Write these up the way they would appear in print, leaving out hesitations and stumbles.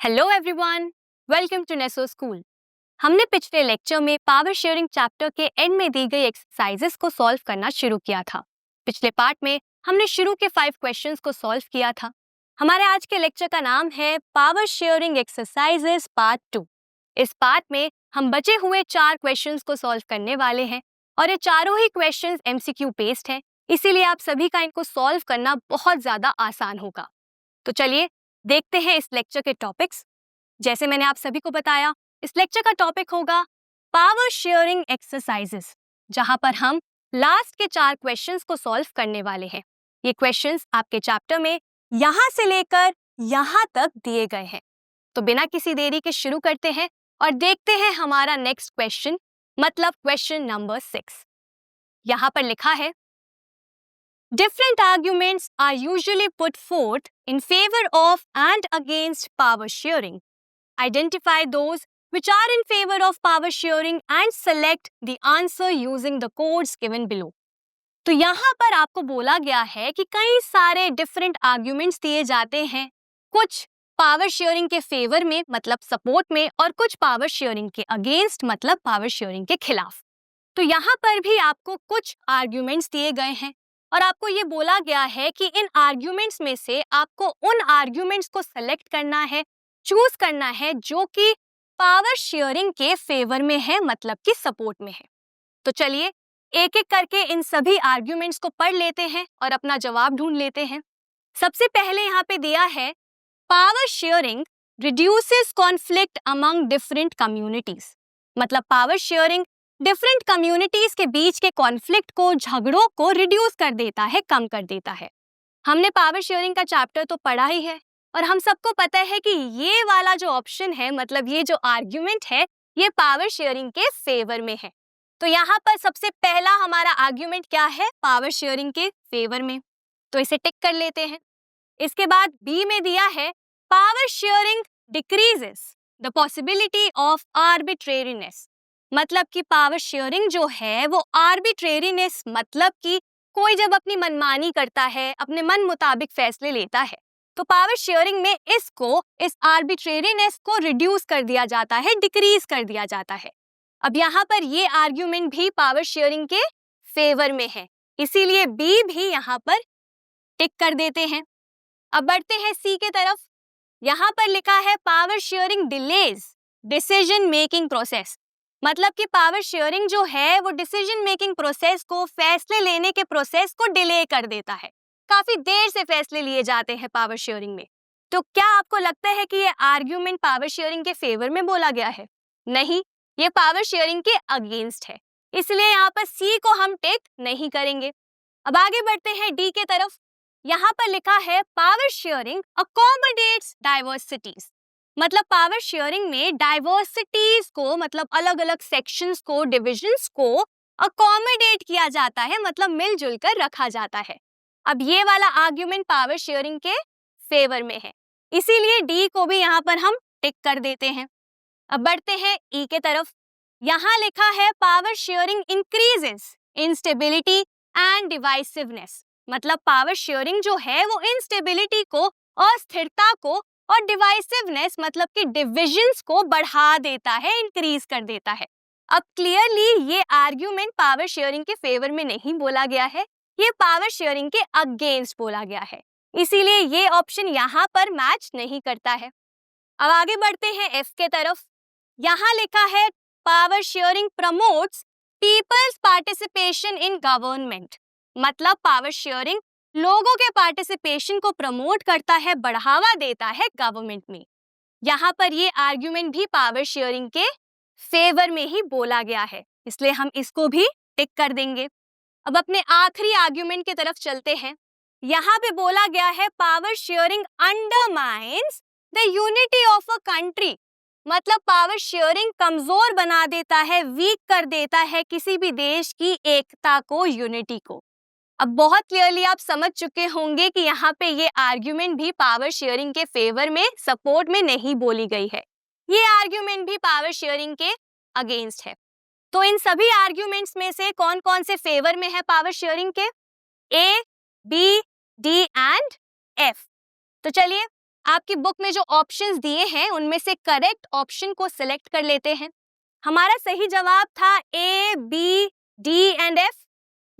Hello everyone, welcome to Neso school. हमने पिछले lecture में पावर शेयरिंग चैप्टर के एंड में दी गई एक्सरसाइजेस को सॉल्व करना शुरू किया था। पिछले पार्ट में हमने शुरू के 5 क्वेश्चंस को सॉल्व किया था। हमारे आज के लेक्चर का नाम है पावर शेयरिंग एक्सरसाइजेस पार्ट 2। इस पार्ट में हम बचे हुए 4 क्वेश्चंस को सॉल्व करने वाले हैं और ये चारों ही क्वेश्चंस एमसीक्यू बेस्ड हैं, इसीलिए आप सभी का इनको सॉल्व करना बहुत ज्यादा आसान होगा। तो चलिए देखते हैं इस लेक्चर के टॉपिक्स। जैसे मैंने आप सभी को बताया, इस लेक्चर का टॉपिक होगा पावर शेयरिंग एक्सरसाइजेस, जहां पर हम लास्ट के 4 क्वेश्चंस को सॉल्व करने वाले हैं। ये क्वेश्चंस आपके चैप्टर में यहां से लेकर यहां तक दिए गए हैं। तो बिना किसी देरी के शुरू करते हैं और देखते हैं हमारा नेक्स्ट क्वेश्चन, मतलब क्वेश्चन नंबर 6। यहां पर लिखा है, different arguments are usually put forth in favor of and against power sharing. Identify those which are in favor of power sharing and select the answer using the codes given below. तो यहाँ पर आपको बोला गया है कि कई सारे डिफरेंट आर्ग्यूमेंट्स दिए जाते हैं, कुछ पावर शेयरिंग के फेवर में मतलब सपोर्ट में, और कुछ पावर शेयरिंग के अगेंस्ट मतलब पावर शेयरिंग के खिलाफ। तो यहाँ पर भी आपको कुछ आर्ग्यूमेंट्स दिए गए हैं और आपको ये बोला गया है कि इन आर्ग्यूमेंट्स में से आपको उन आर्ग्यूमेंट्स को सेलेक्ट करना है, चूज करना है जो कि पावर शेयरिंग के फेवर में है, मतलब कि सपोर्ट में है। तो चलिए एक एक करके इन सभी आर्ग्यूमेंट्स को पढ़ लेते हैं और अपना जवाब ढूंढ लेते हैं। सबसे पहले यहाँ पे दिया है, power sharing reduces conflict among different communities. मतलब पावर शेयरिंग डिफरेंट कम्युनिटीज के बीच के कॉन्फ्लिक्ट को, झगड़ों को रिड्यूस कर देता है, कम कर देता है। हमने पावर शेयरिंग का चैप्टर तो पढ़ा ही है और हम सबको पता है कि ये वाला जो ऑप्शन है, मतलब ये जो आर्ग्यूमेंट है, ये पावर शेयरिंग के फेवर में है। तो यहाँ पर सबसे पहला हमारा आर्ग्यूमेंट क्या है, पावर शेयरिंग के फेवर में, तो इसे टिक कर लेते हैं। इसके बाद बी में दिया है, power sharing decreases the possibility of arbitrariness. मतलब कि पावर शेयरिंग जो है वो आर्बिट्रेरीनेस, मतलब कि कोई जब अपनी मनमानी करता है, अपने मन मुताबिक फैसले लेता है, तो पावर शेयरिंग में इस आर्बिट्रेरीनेस को रिड्यूस कर दिया जाता है, डिक्रीज कर दिया जाता है। अब यहाँ पर ये आर्ग्यूमेंट भी पावर शेयरिंग के फेवर में है, इसीलिए बी भी यहाँ पर टिक कर देते हैं। अब बढ़ते हैं सी के तरफ। यहाँ पर लिखा है, power sharing delays decision making process. मतलब कि पावर शेयरिंग जो है वो डिसीजन मेकिंग प्रोसेस को, फैसले लेने के प्रोसेस को डिले कर देता है। काफी देर से फैसले लिए जाते हैं पावर शेयरिंग में। तो क्या आपको लगता है कि ये आर्ग्यूमेंट पावर शेयरिंग के फेवर में बोला गया है? नहीं, ये पावर शेयरिंग के अगेंस्ट है, इसलिए यहाँ पर सी को हम टिक नहीं करेंगे। अब आगे बढ़ते हैं डी के तरफ। यहाँ पर लिखा है, पावर शेयरिंग अकोमोडेट्स डाइवर्सिटीज। मतलब पावर शेयरिंग में डाइवर्सिटीज को, मतलब अलग अलग सेक्शंस को, डिविजन्स को अकोमोडेट किया जाता है, मतलब मिलजुल कर रखा जाता है। अब ये वाला आर्ग्यूमेंट पावर शेयरिंग के फेवर में है, इसीलिए डी को भी यहाँ पर हम टिक कर देते हैं। अब बढ़ते हैं ई के तरफ। यहाँ लिखा है, power sharing increases instability and divisiveness. मतलब पावर शेयरिंग जो है वो इंस्टेबिलिटी को, अस्थिरता को, और डिवाइसिवनेस मतलब कि डिविजन्स को बढ़ा देता है, इंक्रीज कर देता है। अब क्लियरली ये आर्ग्यूमेंट पावर शेयरिंग के फेवर में नहीं बोला गया है, ये पावर शेयरिंग के अगेंस्ट बोला गया है, इसीलिए ये ऑप्शन यहाँ पर मैच नहीं करता है। अब आगे बढ़ते हैं एफ के तरफ। यहाँ लिखा है, power sharing promotes peoples participation in government. मतलब पावर शेयरिंग लोगों के पार्टिसिपेशन को प्रमोट करता है, बढ़ावा देता है गवर्नमेंट में। यहाँ पर ये आर्ग्यूमेंट भी पावर शेयरिंग के फेवर में ही बोला गया है, इसलिए हम इसको भी टिक कर देंगे। अब अपने आखिरी आर्ग्यूमेंट की तरफ चलते हैं। यहाँ पे बोला गया है, power sharing undermines the unity of a country. मतलब पावर शेयरिंग कमजोर बना देता है, वीक कर देता है किसी भी देश की एकता को, यूनिटी को। अब बहुत क्लियरली आप समझ चुके होंगे कि यहाँ पे ये आर्ग्यूमेंट भी पावर शेयरिंग के फेवर में, सपोर्ट में नहीं बोली गई है, ये आर्ग्यूमेंट भी पावर शेयरिंग के अगेंस्ट है। तो इन सभी आर्ग्यूमेंट्स में से कौन कौन से फेवर में है पावर शेयरिंग के? ए, बी, डी एंड एफ। तो चलिए आपकी बुक में जो ऑप्शंस दिए हैं उनमें से करेक्ट ऑप्शन को सिलेक्ट कर लेते हैं। हमारा सही जवाब था ए, बी, डी एंड एफ।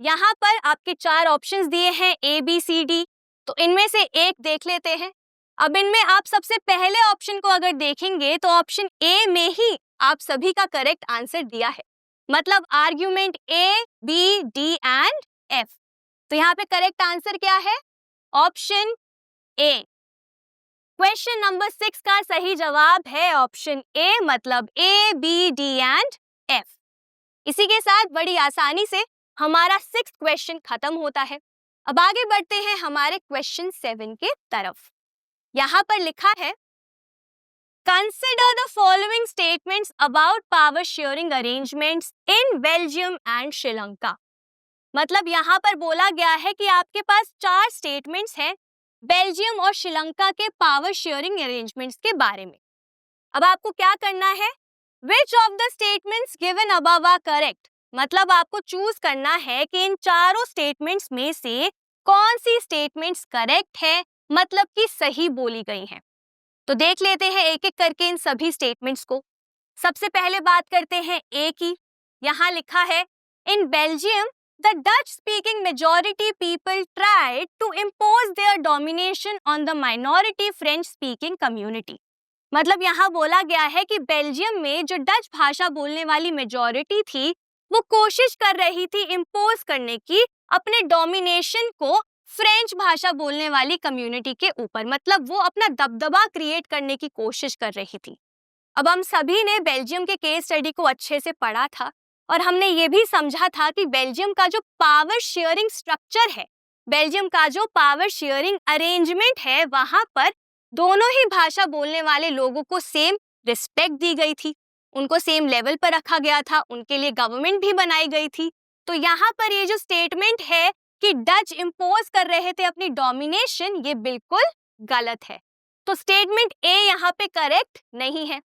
यहाँ पर आपके 4 ऑप्शंस दिए हैं ए, बी, सी, डी, तो इनमें से एक देख लेते हैं। अब इनमें आप सबसे पहले ऑप्शन को अगर देखेंगे तो ऑप्शन ए में ही आप सभी का करेक्ट आंसर दिया है, मतलब argument A, B, D and F. तो यहाँ पे करेक्ट आंसर क्या है? ऑप्शन ए। क्वेश्चन नंबर 6 का सही जवाब है ऑप्शन ए, मतलब ए, बी, डी एंड एफ। इसी के साथ बड़ी आसानी से हमारा 6th क्वेश्चन खत्म होता है। अब आगे बढ़ते हैं हमारे क्वेश्चन 7 के तरफ। यहाँ पर लिखा है, consider the following statements about power sharing arrangements in Belgium and Sri Lanka. मतलब यहाँ पर बोला गया है कि आपके पास 4 स्टेटमेंट्स हैं बेल्जियम और श्रीलंका के पावर शेयरिंग अरेंजमेंट्स के बारे में। अब आपको क्या करना है? Which of the statements given above are correct? मतलब आपको चूज करना है कि इन चारों स्टेटमेंट्स में से कौन सी स्टेटमेंट्स करेक्ट है, मतलब कि सही बोली गई हैं। तो देख लेते हैं एक एक करके इन सभी स्टेटमेंट्स को। सबसे पहले बात करते हैं ए की। यहाँ लिखा है, in Belgium the Dutch speaking majority people tried to impose their domination on the minority French speaking community। मतलब यहाँ बोला गया है कि बेल्जियम में जो डच भाषा बोलने वाली मेजॉरिटी थी वो कोशिश कर रही थी इम्पोज करने की अपने डोमिनेशन को फ्रेंच भाषा बोलने वाली कम्युनिटी के ऊपर, मतलब वो अपना दबदबा क्रिएट करने की कोशिश कर रही थी। अब हम सभी ने बेल्जियम के केस स्टडी को अच्छे से पढ़ा था और हमने ये भी समझा था कि बेल्जियम का जो पावर शेयरिंग स्ट्रक्चर है, बेल्जियम का जो पावर शेयरिंग अरेंजमेंट है, वहां पर दोनों ही भाषा बोलने वाले लोगों को सेम रिस्पेक्ट दी गई थी, उनको सेम लेवल पर रखा गया था, उनके लिए गवर्नमेंट भी बनाई गई थी। तो यहाँ पर ये जो स्टेटमेंट है कि डच इम्पोज कर रहे थे अपनी डोमिनेशन, ये बिल्कुल गलत है। तो स्टेटमेंट ए यहाँ पे करेक्ट नहीं है।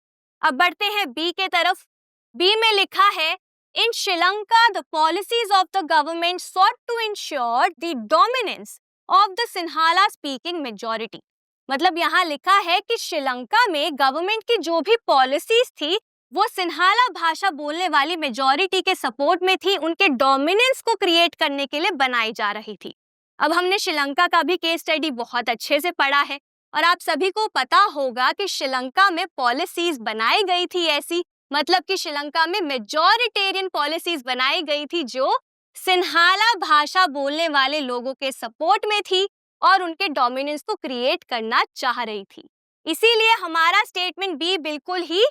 अब बढ़ते हैं बी के तरफ। बी में लिखा है, in Sri Lanka the policies of the government sought to ensure the dominance of the Sinhala speaking majority। मतलब यहाँ लिखा है कि श्रीलंका में गवर्नमेंट की जो भी पॉलिसीज थी वो सिन्हाला भाषा बोलने वाली मेजॉरिटी के सपोर्ट में थी, उनके डोमिनेंस को क्रिएट करने के लिए बनाई जा रही थी। अब हमने श्रीलंका का भी केस स्टडी बहुत अच्छे से पढ़ा है और आप सभी को पता होगा कि श्रीलंका में पॉलिसीज बनाई गई थी ऐसी, मतलब कि श्रीलंका में मेजॉरिटेरियन पॉलिसीज बनाई गई थी जो सिन्हाला भाषा बोलने वाले लोगों के सपोर्ट में थी और उनके डोमिनेंस को क्रिएट करना चाह रही थी। इसीलिए हमारा स्टेटमेंट बी बिल्कुल ही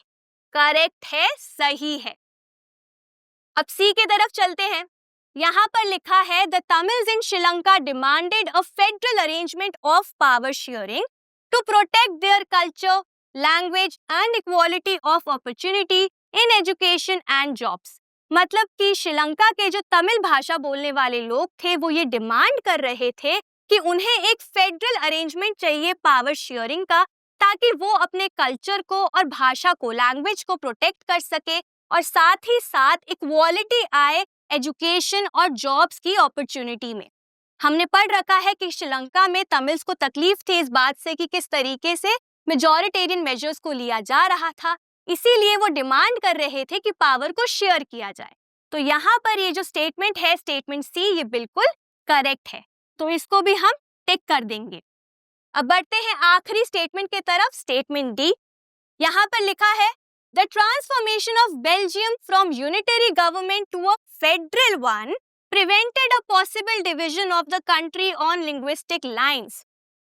करेक्ट है, सही है। अब सी की तरफ चलते हैं। यहाँ पर लिखा है, the Tamils in Sri Lanka demanded a federal arrangement of power sharing to protect their culture, language and equality of opportunity in education and jobs. मतलब कि श्रीलंका के जो तमिल भाषा बोलने वाले लोग थे वो ये डिमांड कर रहे थे कि उन्हें एक फेडरल अरेंजमेंट चाहिए पावर शेयरिंग का, ताकि वो अपने कल्चर को और भाषा को, लैंग्वेज को प्रोटेक्ट कर सके और साथ ही साथ इक्वालिटी आए एजुकेशन और जॉब्स की अपॉर्चुनिटी में। हमने पढ़ रखा है कि श्रीलंका में तमिल्स को तकलीफ थी इस बात से कि किस तरीके से मेजॉरिटेरियन मेजर्स को लिया जा रहा था, इसीलिए वो डिमांड कर रहे थे कि पावर को शेयर किया जाए। तो यहाँ पर ये जो स्टेटमेंट है, स्टेटमेंट सी, ये बिल्कुल करेक्ट है, तो इसको भी हम टिक कर देंगे। अब बढ़ते हैं आखिरी स्टेटमेंट की तरफ, स्टेटमेंट डी। यहाँ पर लिखा है, the transformation of Belgium from unitary government to a federal one prevented a possible division of the country on linguistic lines।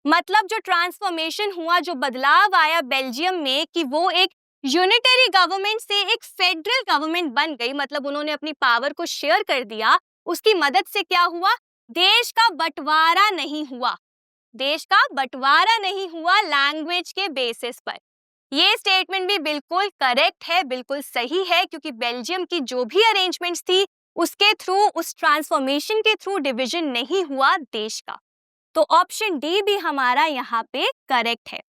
मतलब जो ट्रांसफॉर्मेशन हुआ, जो बदलाव आया बेल्जियम में कि वो एक यूनिटरी गवर्नमेंट से एक फेडरल गवर्नमेंट बन गई, मतलब उन्होंने अपनी पावर को शेयर कर दिया, उसकी मदद से क्या हुआ? देश का बंटवारा नहीं हुआ, देश का बंटवारा नहीं हुआ लैंग्वेज के बेसिस पर। ये स्टेटमेंट भी बिल्कुल करेक्ट है, बिल्कुल सही है, क्योंकि बेल्जियम की जो भी अरेंजमेंट्स थी उसके थ्रू, उस ट्रांसफॉर्मेशन के थ्रू डिवीजन नहीं हुआ देश का। तो ऑप्शन डी भी हमारा यहाँ पे करेक्ट है।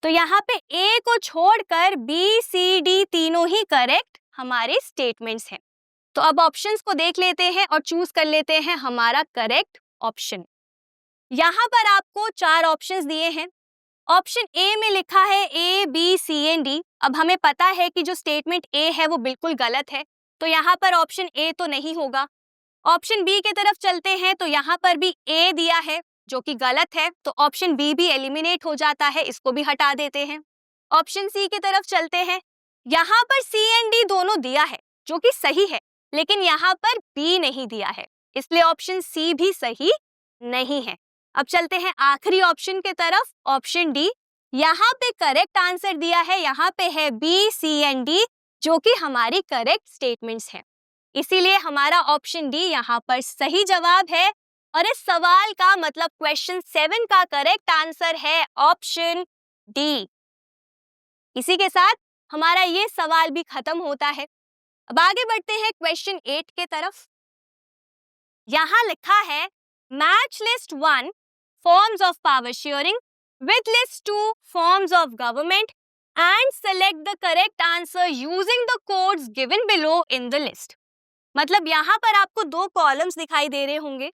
तो यहाँ पे ए को छोड़कर बी, सी, डी तीनों ही करेक्ट हमारे स्टेटमेंट्स हैं। तो अब ऑप्शंस को देख लेते हैं और चूज कर लेते हैं हमारा करेक्ट ऑप्शन। यहाँ पर आपको 4 ऑप्शंस दिए हैं ऑप्शन ए में लिखा है A B C and D. अब हमें पता है कि जो स्टेटमेंट ए है वो बिल्कुल गलत है, तो यहाँ पर ऑप्शन ए तो नहीं होगा। ऑप्शन बी की तरफ चलते हैं तो यहाँ पर भी ए दिया है जो कि गलत है, तो ऑप्शन बी भी एलिमिनेट हो जाता है, इसको भी हटा देते हैं। ऑप्शन सी की तरफ चलते हैं, यहाँ पर सी एंड डी दोनों दिया है जो कि सही है, लेकिन यहाँ पर बी नहीं दिया है, इसलिए ऑप्शन सी भी सही नहीं है। अब चलते हैं आखिरी ऑप्शन के तरफ, ऑप्शन डी। यहाँ पे करेक्ट आंसर दिया है, यहाँ पे है बी सी एंड डी जो कि हमारी करेक्ट स्टेटमेंट्स हैं, इसीलिए हमारा ऑप्शन डी यहाँ पर सही जवाब है। और इस सवाल का मतलब क्वेश्चन 7 का करेक्ट आंसर है ऑप्शन डी। इसी के साथ हमारा ये सवाल भी खत्म होता है। अब आगे बढ़ते हैं क्वेश्चन 8 के तरफ। यहाँ लिखा है match list 1 forms of power sharing with list 2 forms of government and select the correct answer using the codes given below in the list. मतलब यहाँ पर आपको दो कॉलम्स दिखाई दे रहे होंगे,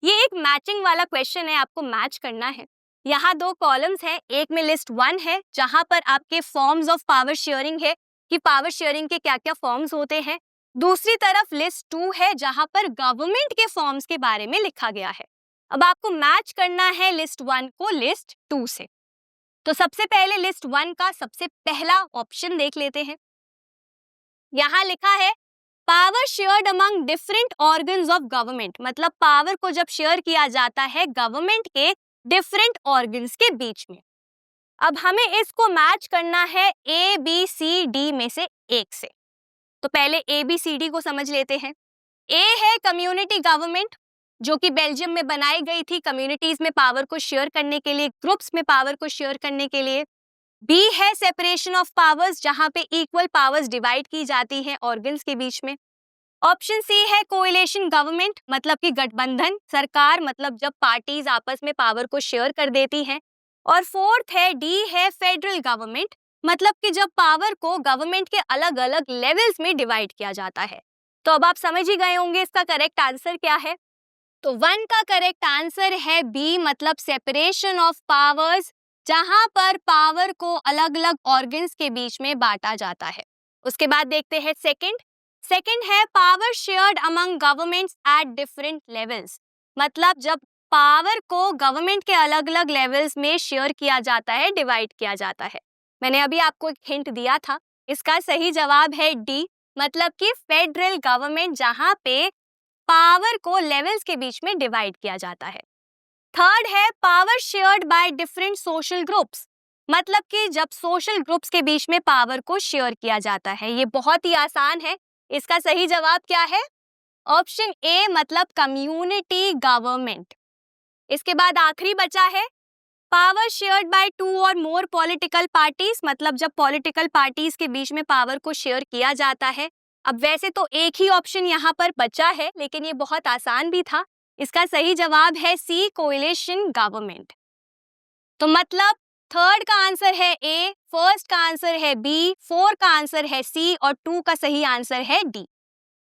ये एक मैचिंग वाला क्वेश्चन है, आपको मैच करना है। यहाँ दो कॉलम्स हैं, एक में लिस्ट 1 है जहाँ पर आपके फॉर्म्स ऑफ पावर शेयरिंग है कि पावर शेयरिंग के क्या क्या फॉर्म्स होते हैं, दूसरी तरफ लिस्ट 2 है जहाँ पर गवर्नमेंट के फॉर्म्स के बारे में लिखा गया है। अब आपको मैच करना है लिस्ट 1 को लिस्ट 2 से। तो सबसे पहले लिस्ट 1 का सबसे पहला ऑप्शन देख लेते हैं। यहाँ लिखा है power shared among different organs of government, मतलब पावर को जब शेयर किया जाता है गवर्नमेंट के डिफरेंट ऑर्गन्स के बीच में। अब हमें इसको मैच करना है ए बी सी डी में से एक से। तो पहले ए बी सी डी को समझ लेते हैं। ए है कम्युनिटी गवर्नमेंट जो कि बेल्जियम में बनाई गई थी कम्युनिटीज में पावर को शेयर करने के लिए, ग्रुप्स में पावर को शेयर करने के लिए। बी है सेपरेशन ऑफ पावर्स जहां पे इक्वल पावर्स डिवाइड की जाती हैं ऑर्गन्स के बीच में। ऑप्शन सी है कोएलिशन गवर्नमेंट, मतलब कि गठबंधन सरकार, मतलब जब पार्टीज आपस में पावर को शेयर कर देती हैं। और फोर्थ है डी है फेडरल गवर्नमेंट, मतलब कि जब पावर को गवर्नमेंट के अलग अलग लेवल्स में डिवाइड किया जाता है। तो अब आप समझ ही गए होंगे इसका करेक्ट आंसर क्या है। तो 1 का करेक्ट आंसर है बी, मतलब सेपरेशन ऑफ पावर्स, जहां पर पावर को अलग अलग ऑर्गन्स के बीच में बांटा जाता है। उसके बाद देखते हैं सेकंड है power shared among governments at different levels, मतलब जब पावर को गवर्नमेंट के अलग अलग लेवल्स में शेयर किया जाता है, डिवाइड किया जाता है। मैंने अभी आपको एक हिंट दिया था, इसका सही जवाब है डी, मतलब कि फेडरल गवर्नमेंट जहां पे पावर को लेवल्स के बीच में डिवाइड किया जाता है। थर्ड है power shared by different social groups, मतलब कि जब सोशल ग्रुप्स के बीच में पावर को शेयर किया जाता है। ये बहुत ही आसान है, इसका सही जवाब क्या है? ऑप्शन ए, मतलब कम्युनिटी गवर्नमेंट। इसके बाद आखिरी बचा है पावर शेयर्ड बाय 2 और मोर पॉलिटिकल पार्टीज, मतलब जब पॉलिटिकल पार्टीज के बीच में पावर को शेयर किया जाता है। अब वैसे तो एक ही ऑप्शन यहाँ पर बचा है, लेकिन ये बहुत आसान भी था। इसका सही जवाब है सी, कोएलिशन गवर्नमेंट। तो मतलब थर्ड का आंसर है ए, फर्स्ट का आंसर है बी, 4 का आंसर है सी और 2 का सही आंसर है डी।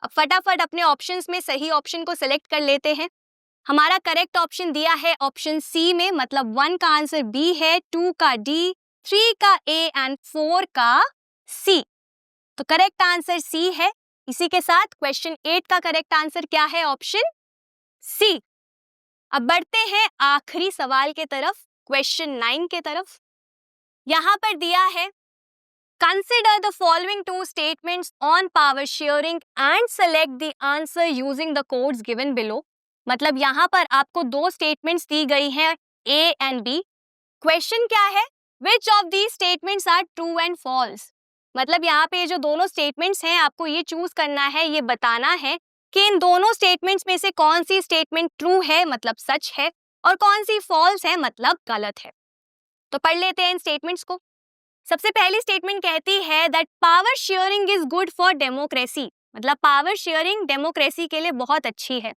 अब फटाफट अपने ऑप्शंस में सही ऑप्शन को सिलेक्ट कर लेते हैं। हमारा करेक्ट ऑप्शन दिया है ऑप्शन सी में, मतलब 1 का आंसर बी है, 2 का डी, 3 का ए एंड 4 का सी। तो करेक्ट आंसर सी है। इसी के साथ क्वेश्चन 8 का करेक्ट आंसर क्या है? Option C. अब बढ़ते हैं आखिरी सवाल के तरफ, क्वेश्चन 9 के तरफ। यहाँ पर दिया है consider the following 2 statements on power sharing and select the answer using the codes given below. मतलब यहाँ पर आपको 2 स्टेटमेंट्स दी गई हैं ए एंड बी। क्वेश्चन क्या है? Which of these statements are true and false. मतलब यहाँ पे जो दोनों स्टेटमेंट्स हैं आपको ये चूज करना है, ये बताना है कि इन दोनों स्टेटमेंट्स में से कौन सी स्टेटमेंट ट्रू है, मतलब सच है, और कौन सी फॉल्स है, मतलब गलत है। तो पढ़ लेते हैं इन स्टेटमेंट्स को। सबसे पहली स्टेटमेंट कहती है that power sharing is good for democracy, मतलब पावर शेयरिंग डेमोक्रेसी के लिए बहुत अच्छी है।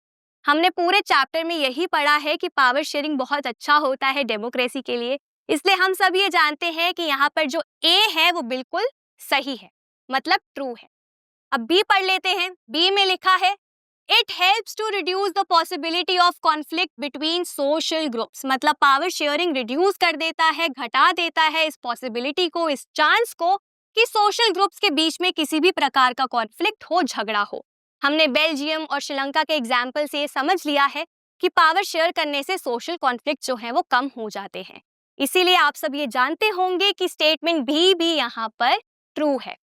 हमने पूरे चैप्टर में यही पढ़ा है कि पावर शेयरिंग बहुत अच्छा होता है डेमोक्रेसी के लिए, इसलिए हम सब ये जानते हैं कि यहाँ पर जो ए है वो बिल्कुल सही है, मतलब ट्रू है। अब बी पढ़ लेते हैं। बी में लिखा है it helps to reduce the possibility of conflict between social groups. मतलब पावर शेयरिंग रिड्यूस कर देता है, घटा देता है इस पॉसिबिलिटी को, इस चांस को कि सोशल ग्रुप्स के बीच में किसी भी प्रकार का कॉन्फ्लिक्ट हो, झगड़ा हो। हमने बेल्जियम और श्रीलंका के एग्जाम्पल से ये समझ लिया है कि पावर शेयर करने से सोशल कॉन्फ्लिक्ट जो है वो कम हो जाते हैं। इसीलिए आप सब ये जानते होंगे कि स्टेटमेंट भी यहाँ पर ट्रू है।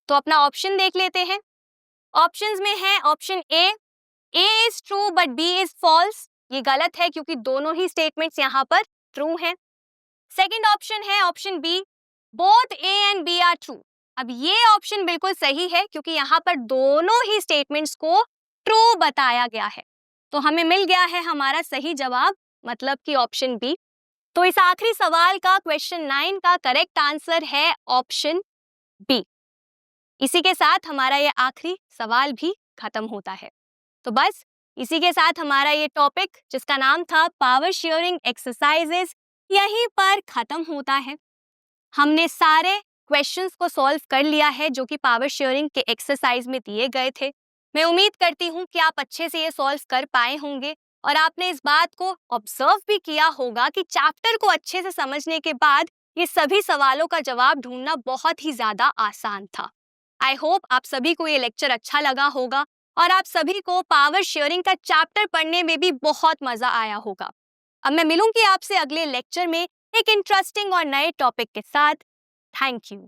तो अपना ऑप्शन देख लेते हैं। ऑप्शंस में है option A is true but B is false. ये गलत है क्योंकि दोनों ही स्टेटमेंट्स यहाँ पर ट्रू हैं। सेकंड ऑप्शन है option B, both A and B are true. अब ये ऑप्शन बिल्कुल सही है क्योंकि यहाँ पर दोनों ही स्टेटमेंट्स को ट्रू बताया गया है। तो हमें मिल गया है हमारा सही जवाब, मतलब कि ऑप्शन बी। तो इस आखिरी सवाल का, क्वेश्चन 9 का करेक्ट आंसर है ऑप्शन बी। इसी के साथ हमारा ये आखिरी सवाल भी खत्म होता है। तो बस इसी के साथ हमारा ये टॉपिक, जिसका नाम था पावर शेयरिंग एक्सरसाइजेस, यहीं पर खत्म होता है। हमने सारे क्वेश्चंस को सॉल्व कर लिया है जो कि पावर शेयरिंग के एक्सरसाइज में दिए गए थे। मैं उम्मीद करती हूँ कि आप अच्छे से ये सॉल्व कर पाए होंगे और आपने इस बात को ऑब्जर्व भी किया होगा कि चैप्टर को अच्छे से समझने के बाद ये सभी सवालों का जवाब ढूंढना बहुत ही ज्यादा आसान था। आई होप आप सभी को ये लेक्चर अच्छा लगा होगा और आप सभी को पावर शेयरिंग का चैप्टर पढ़ने में भी बहुत मजा आया होगा। अब मैं मिलूंगी आपसे अगले लेक्चर में एक इंटरेस्टिंग और नए टॉपिक के साथ। Thank you.